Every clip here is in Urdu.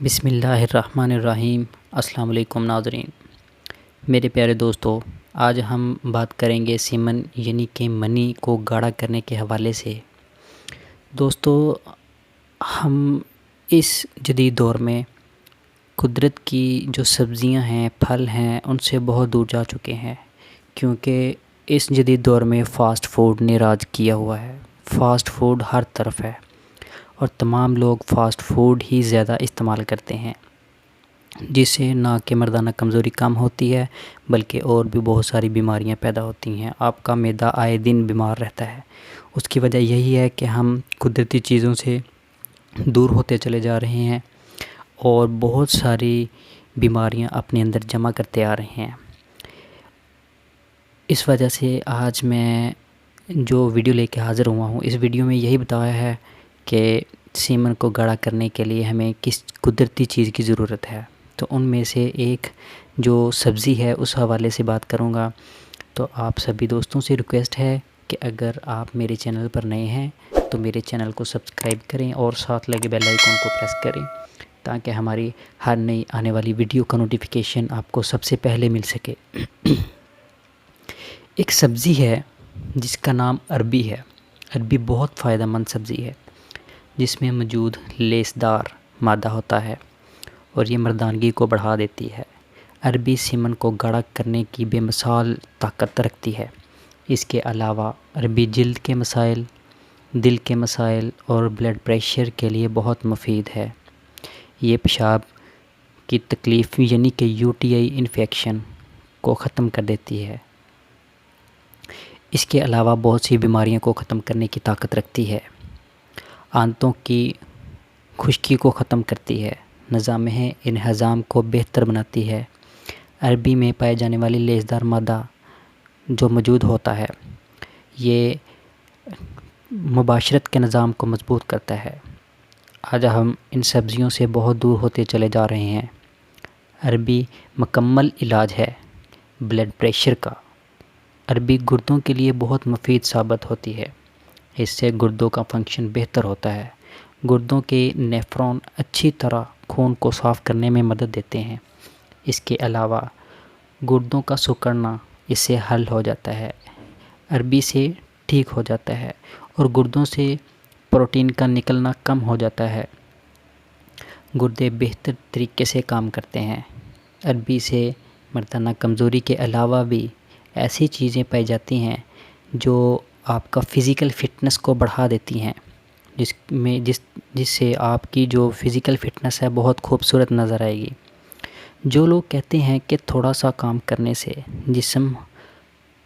بسم اللہ الرحمن الرحیم۔ السلام علیکم ناظرین، میرے پیارے دوستو، آج ہم بات کریں گے سیمن یعنی کہ منی کو گاڑھا کرنے کے حوالے سے۔ دوستو، ہم اس جدید دور میں قدرت کی جو سبزیاں ہیں، پھل ہیں، ان سے بہت دور جا چکے ہیں، کیونکہ اس جدید دور میں فاسٹ فوڈ نے راج کیا ہوا ہے۔ فاسٹ فوڈ ہر طرف ہے اور تمام لوگ فاسٹ فوڈ ہی زیادہ استعمال کرتے ہیں، جس سے نہ کہ مردانہ کمزوری کم ہوتی ہے بلکہ اور بھی بہت ساری بیماریاں پیدا ہوتی ہیں۔ آپ کا معدہ آئے دن بیمار رہتا ہے۔ اس کی وجہ یہی ہے کہ ہم قدرتی چیزوں سے دور ہوتے چلے جا رہے ہیں اور بہت ساری بیماریاں اپنے اندر جمع کرتے آ رہے ہیں۔ اس وجہ سے آج میں جو ویڈیو لے کے حاضر ہوا ہوں، اس ویڈیو میں یہی بتایا ہے کہ سیمن کو گاڑھا کرنے کے لیے ہمیں کس قدرتی چیز کی ضرورت ہے۔ تو ان میں سے ایک جو سبزی ہے اس حوالے سے بات کروں گا۔ تو آپ سبھی دوستوں سے ریکویسٹ ہے کہ اگر آپ میرے چینل پر نئے ہیں تو میرے چینل کو سبسکرائب کریں اور ساتھ لگے بیل آئیکن کو پریس کریں، تاکہ ہماری ہر نئی آنے والی ویڈیو کا نوٹیفیکیشن آپ کو سب سے پہلے مل سکے۔ ایک سبزی ہے جس کا نام عربی ہے۔ عربی بہت فائدہ مند سبزی ہے، جس میں موجود لیس دار مادہ ہوتا ہے اور یہ مردانگی کو بڑھا دیتی ہے۔ عربی سیمن کو گاڑھا کرنے کی بے مثال طاقت رکھتی ہے۔ اس کے علاوہ عربی جلد کے مسائل، دل کے مسائل اور بلڈ پریشر کے لیے بہت مفید ہے۔ یہ پیشاب کی تکلیف یعنی کہ UTI انفیکشن کو ختم کر دیتی ہے۔ اس کے علاوہ بہت سی بیماریوں کو ختم کرنے کی طاقت رکھتی ہے۔ آنتوں کی خشکی کو ختم کرتی ہے، نظام انہضام کو بہتر بناتی ہے۔ عربی میں پائے جانے والی لیسدار مادہ جو موجود ہوتا ہے، یہ مباشرت کے نظام کو مضبوط کرتا ہے۔ آج ہم ان سبزیوں سے بہت دور ہوتے چلے جا رہے ہیں۔ عربی مکمل علاج ہے بلڈ پریشر کا۔ عربی گردوں کے لیے بہت مفید ثابت ہوتی ہے۔ اس سے گردوں کا فنکشن بہتر ہوتا ہے۔ گردوں کے نیفرون اچھی طرح خون کو صاف کرنے میں مدد دیتے ہیں۔ اس کے علاوہ گردوں کا سکڑنا اس سے حل ہو جاتا ہے، عربی سے ٹھیک ہو جاتا ہے، اور گردوں سے پروٹین کا نکلنا کم ہو جاتا ہے۔ گردے بہتر طریقے سے کام کرتے ہیں۔ عربی سے مردانہ کمزوری کے علاوہ بھی ایسی چیزیں پائی جاتی ہیں جو آپ کا فزیکل فٹنس کو بڑھا دیتی ہیں، جس سے آپ کی جو فزیکل فٹنس ہے بہت خوبصورت نظر آئے گی۔ جو لوگ کہتے ہیں کہ تھوڑا سا کام کرنے سے جسم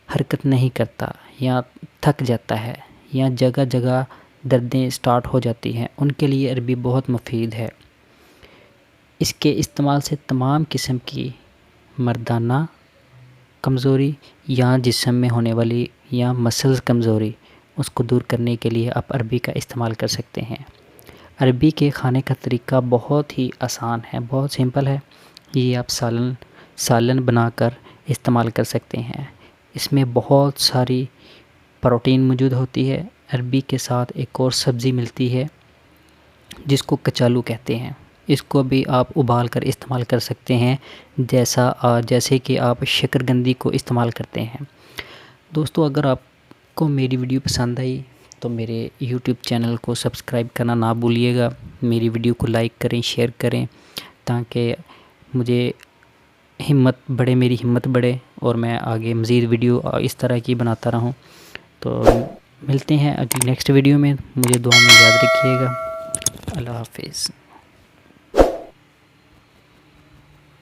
حرکت نہیں کرتا یا تھک جاتا ہے یا جگہ جگہ دردیں سٹارٹ ہو جاتی ہیں، ان کے لیے عربی بہت مفید ہے۔ اس کے استعمال سے تمام قسم کی مردانہ کمزوری یا جسم میں ہونے والی یا مسلز کمزوری، اس کو دور کرنے کے لیے آپ عربی کا استعمال کر سکتے ہیں۔ عربی کے کھانے کا طریقہ بہت ہی آسان ہے، بہت سمپل ہے۔ یہ آپ سالن بنا کر استعمال کر سکتے ہیں۔ اس میں بہت ساری پروٹین موجود ہوتی ہے۔ عربی کے ساتھ ایک اور سبزی ملتی ہے جس کو کچالو کہتے ہیں۔ اس کو بھی آپ ابال کر استعمال کر سکتے ہیں، جیسے کہ آپ شکرکندی کو استعمال کرتے ہیں۔ دوستو، اگر آپ کو میری ویڈیو پسند آئی تو میرے YouTube چینل کو سبسکرائب کرنا نہ بھولیے گا۔ میری ویڈیو کو لائک کریں، شیئر کریں، تاکہ مجھے میری ہمت بڑھے اور میں آگے مزید ویڈیو اس طرح کی بناتا رہوں۔ تو ملتے ہیں اگلی نیکسٹ ویڈیو میں۔ مجھے دعا میں یاد رکھیے گا۔ اللہ حافظ۔